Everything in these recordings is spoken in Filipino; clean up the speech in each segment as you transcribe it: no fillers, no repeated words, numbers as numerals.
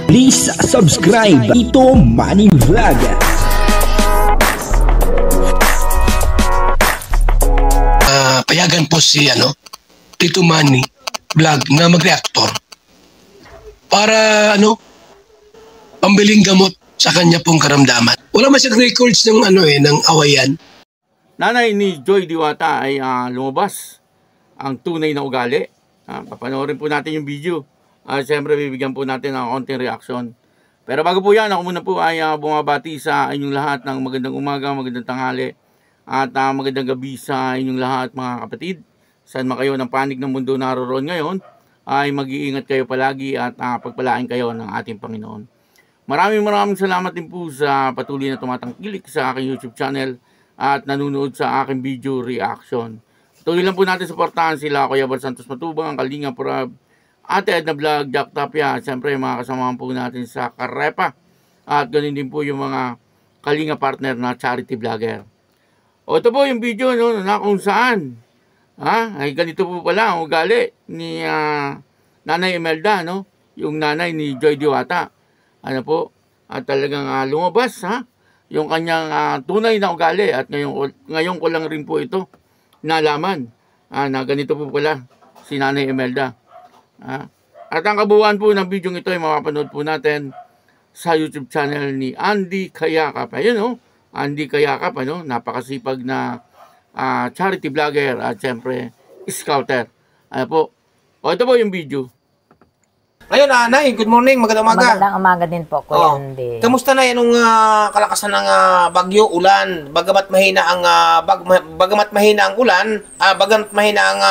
Please subscribe Tito Manny Vlog. Payagan po si Tito Manny Vlog na mag-reactor para pambiling gamot sa kanya pong karamdaman. Wala man siyang records ng ng awayan. Nanay ni Joy Diwata ay lumabas ang tunay na ugali. Papanoorin po natin yung video. Siyempre bibigyan po natin ng konting reaction. Pero bago po yan, ako muna po ay bumabati sa inyong lahat ng magandang umaga, magandang tanghali, at magandang gabi sa inyong lahat mga kapatid. Saan man kayo ng panig ng mundo naroon ngayon, ay mag-iingat kayo palagi at pagpalain kayo ng ating Panginoon. Maraming salamat din po sa patuloy na tumatangkilik sa aking YouTube channel at nanonood sa aking video reaction. Tuloy lang po natin suportahan sila Kuya Bal Santos Matubang, ang Kalinga Prab, Ate Edna Vlog, Jack Tapia, siyempre mga kasamahan po natin sa Karepa. At ganun din po yung mga Kalinga partner na charity vlogger. O ito po yung video na kung saan ay ganito po pala ang ugali ni Nanay Imelda, yung nanay ni Joy Diwata. At talagang lumabas yung kanyang tunay na ugali, at ngayon ko lang rin po ito nalaman na ganito po pala si Nanay Imelda. At ang kabuuan po ng video ito ay mapapanood po natin sa YouTube channel ni Andy Kayakap. Ayun Andy Kayakap, napakasipag na charity vlogger at siyempre scouter. Ito po yung video. Ngayon, Nay, good morning, magandang umaga. Magandang umaga din po, Kuya Andy. Kamusta na yan kalakasan ng bagyo, ulan? Bagamat mahina ang ulan, bagamat mahina ang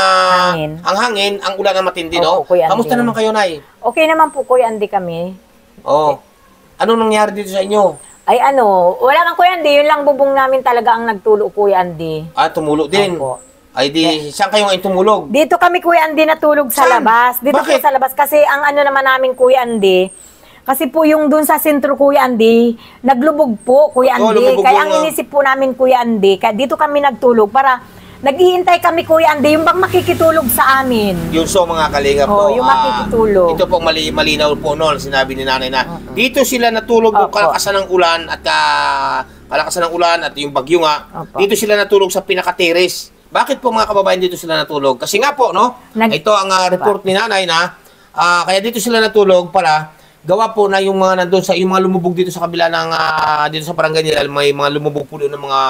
hangin, ang ulan na matindi, no? Kuya Andy. Kamusta naman kayo, Nay? Okay naman po, Kuya Andy, kami. Ano nangyari dito sa inyo? Ay wala kang Kuya Andy, yun lang bubong namin talaga ang nagtulo, Kuya Andy. Tumulo din. Opo. Ay di, saan kayo ngayon tumulog? Dito kami, Kuya Andy, natulog sa labas. Dito Bakit? po sa labas. Kasi ang naman namin, Kuya Andy, kasi po yung dun sa sentro, Kuya Andy, naglubog po, Kuya Andy. Kaya ang inisip po namin, Kuya Andy, kaya dito kami nagtulog para nag-iintay kami, Kuya Andy, yung bang makikitulog sa amin. Yung mga kalingap po. Yung makikitulog. Ito pong malinaw po noon, sinabi ni Nanay na dito sila natulog ng kalakasan ng ulan at yung bagyo nga. Dito sila natulog sa pinaka-terrace. Bakit po mga kababayan dito sila natulog? Kasi nga po, ito ang report ni Nanay na kaya dito sila natulog para gawa po na yung mga nandun yung mga lumubog dito sa kabila ng dito sa barangay nila, may mga lumubog po doon ng mga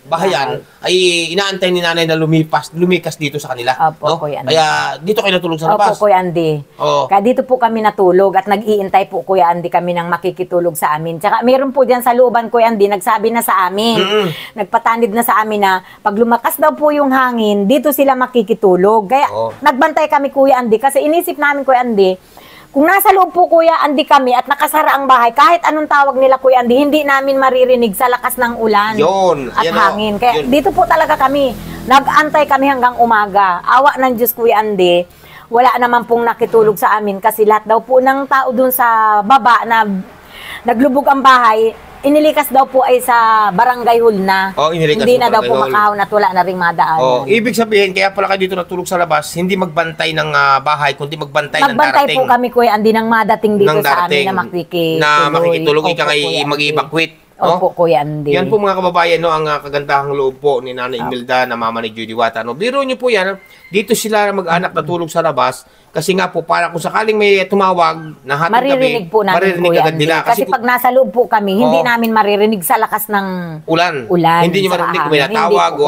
bahayan, ay inaantay ni Nanay na lumikas dito sa kanila. Kuya Andy. Kaya dito kayo natulog sa labas. Kuya Andy. Kaya dito po kami natulog at nag-iintay po, Kuya Andy, kami ng makikitulog sa amin. Tsaka meron po diyan sa looban, Kuya Andy, nagsabi na sa amin, nagpatanid na sa amin na pag lumakas daw po yung hangin, dito sila makikitulog. Kaya nagbantay kami, Kuya Andy, kasi inisip namin, Kuya Andy, kung nasa loob po, Kuya Andy, kami at nakasara ang bahay, kahit anong tawag nila, Kuya Andy, hindi namin maririnig sa lakas ng ulan at hangin. Kaya dito po talaga kami, nag-antay kami hanggang umaga. Awa ng Diyos, Kuya Andy, wala naman pong nakitulog sa amin kasi lahat daw po ng tao dun sa baba na naglubog ang bahay, inilikas daw po ay sa barangay hall na. Hindi na daw po makahon at wala na ring madaan. Ibig sabihin, kaya pala kayo dito natulog sa labas, hindi magbantay ng bahay, kundi magbantay ng darating. Magbantay po kami, Kuya Andy, ng madating dito sa amin na makikitulog. Ika kayo mag-evacuate. Opo, Kuya Andy. Yan po mga kababayan, ang kagandahang loob po ni Nanay Imelda na mama ni Joy Diwata. Biro nyo po yan, dito sila mag-anak natulog sa labas. Kasi nga po, para kung sakaling may tumawag na hatid maririnig po namin, Kuya Andy. Kasi pag nasa loob po kami, hindi namin maririnig sa lakas ng ulan. Hindi nyo maririnig kung may natawag o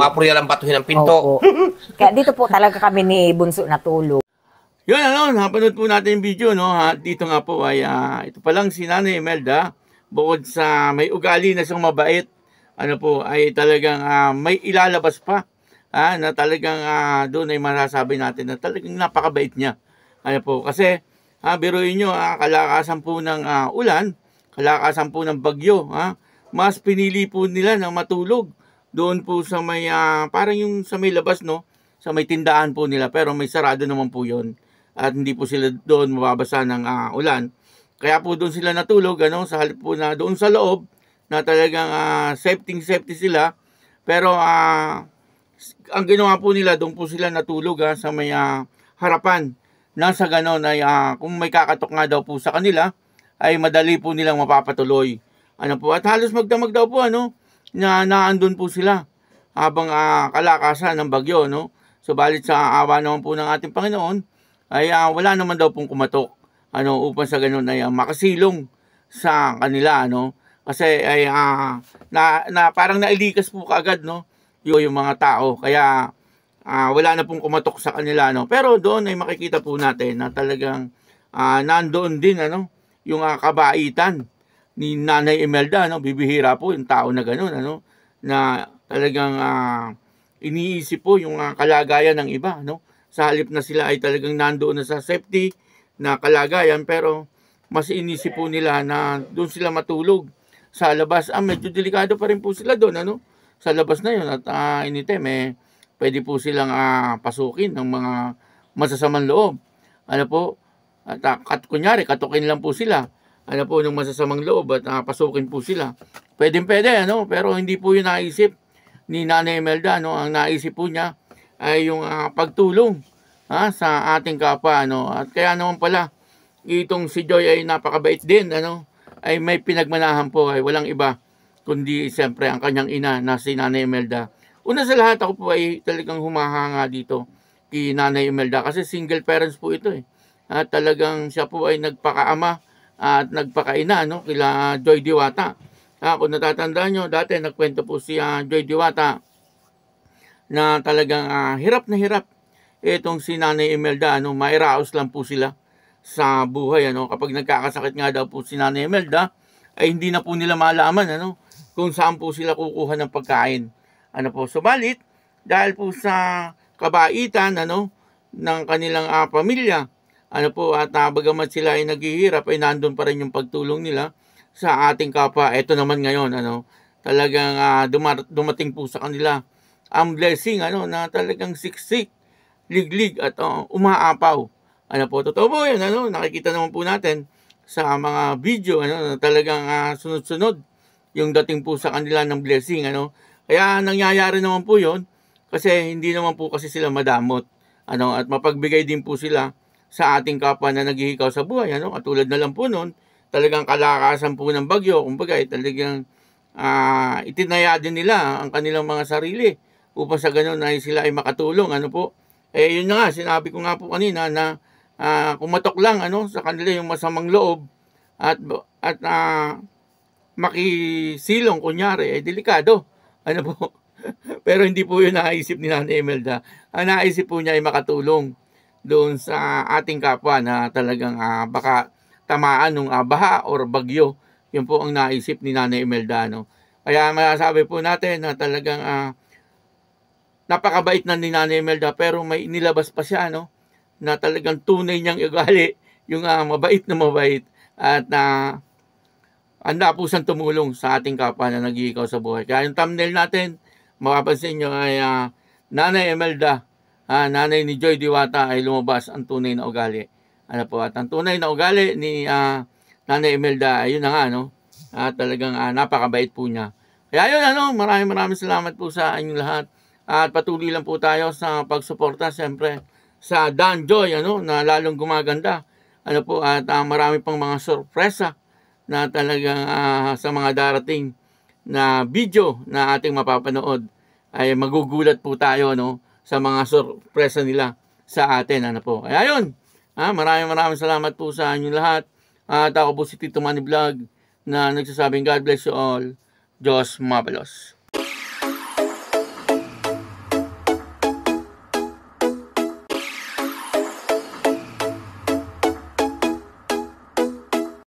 mapurya lang batuhin ang pinto. Kaya dito po talaga kami ni Bunso natulog. Yun, napanood po natin yung video, Dito nga po ay, ito palang si Nanay Imelda, bukod sa may ugali na siyang mabait, ay talagang may ilalabas pa, na talagang doon ay masasabi natin na talagang napakabait niya. Kasi biruin nyo, kalakasan po ng ulan, kalakasan po ng bagyo, mas pinili po nila na matulog doon po sa may, parang yung sa may labas, sa may tindahan po nila, pero may sarado naman po yun, at hindi po sila doon mababasa ng ulan. Kaya po doon sila natulog, sa halip po na doon sa loob, na talagang safety sila. Pero ang ginawa po nila, doon po sila natulog sa may harapan nasa ganon ay kung may kakatok nga daw po sa kanila, ay madali po nilang mapapatuloy. Ano po, at halos magdamag daw po na naandun po sila habang kalakasan ng bagyo, no? Subalit sa awa naman po ng ating Panginoon ay wala naman daw pong kumatok upang sa ganun ay makasilong sa kanila, kasi ay parang nailikas po kaagad, yung mga tao, kaya wala na pong kumatok sa kanila, pero doon ay makikita po natin na talagang nandoon din yung kabaitan ni Nanay Imelda, bibihira po yung tao na gano'n, na talagang iniisip po yung kalagayan ng iba, sa halip na sila ay talagang nandoon na sa safety na kalagayan, pero mas inisip po nila na doon sila matulog sa labas. Medyo delikado pa rin po sila doon, sa labas na yun, at anytime pwede po silang pasukin ng mga masasamang loob. At kunyari, katukin lang po sila, ng masasamang loob at pasukin po sila. Pwede, pero hindi po yun naisip ni Nanay Imelda, Ang naisip po niya ay yung pagtulong sa ating kapwa, At kaya naman pala, itong si Joy ay napakabait din, ay may pinagmanahan po, ay walang iba kundi siyempre ang kanyang ina na si Nanay Imelda. Una sa lahat, ako po ay talagang humahanga dito kay Nanay Imelda kasi single parents po ito At talagang siya po ay nagpakaama at nagpakaina kila Joy Diwata. Kung natatandaan nyo, dati nagkwento po si Joy Diwata na talagang hirap na hirap itong si Nanay Imelda, mairaos lang po sila sa buhay, kapag nagkakasakit nga daw po si Nanay Imelda, ay hindi na po nila malaman, kung saan po sila kukuha ng pagkain. Subalit, dahil po sa kabaitan, ng kanilang pamilya, at bagamat sila ay naghihirap, ay nandun pa rin yung pagtulong nila sa ating kapwa. Ito naman ngayon, talagang dumating po sa kanila ang blessing, na talagang siksik, liglig at umaapaw. Totoo po yun, nakikita naman po natin sa mga video, na talagang sunod-sunod yung dating po sa kanila ng blessing, Kaya nangyayari naman po yun, kasi hindi naman po kasi sila madamot, at mapagbigay din po sila sa ating kapwa na naghihikaw sa buhay, Katulad na lang po nun, talagang kalakasan po ng bagyo, kumbaga, talagang itinaya din nila ang kanilang mga sarili upang sa ganun ay sila ay makatulong, yun na nga, sinabi ko nga po kanina na kumatok lang sa kanila yung masamang loob at makisilong kunyari delikado po. Pero hindi po yun naisip ni Nanay Imelda. Ang naisip po niya ay makatulong doon sa ating kapwa na talagang baka tamaan ng baha or bagyo. Yun po ang naisip ni Nanay Imelda, Kaya masasabi po natin na talagang napakabait na ni Nanay Imelda, pero may inilabas pa siya, na talagang tunay niyang ugali, yung mabait na mabait at handa po siyang tumulong sa ating kapwa na nag-iikaw sa buhay. Kaya yung thumbnail natin, mapapansin nyo ay Nanay Imelda, nanay ni Joy Diwata ay lumabas ang tunay na ugali. At ang tunay na ugali ni Nanay Imelda, ayun na nga, talagang napakabait po niya. Kaya yun, maraming salamat po sa inyong lahat. At patuloy lang po tayo sa pagsuporta, siyempre, sa Dan Joy, na lalong gumaganda. At marami pang mga sorpresa na talagang sa mga darating na video na ating mapapanood ay magugulat po tayo sa mga sorpresa nila sa atin. Kaya yun, maraming salamat po sa inyong lahat. At ako po si Tito Manny Vlog na nagsasabing God bless you all. Diyos mabalos.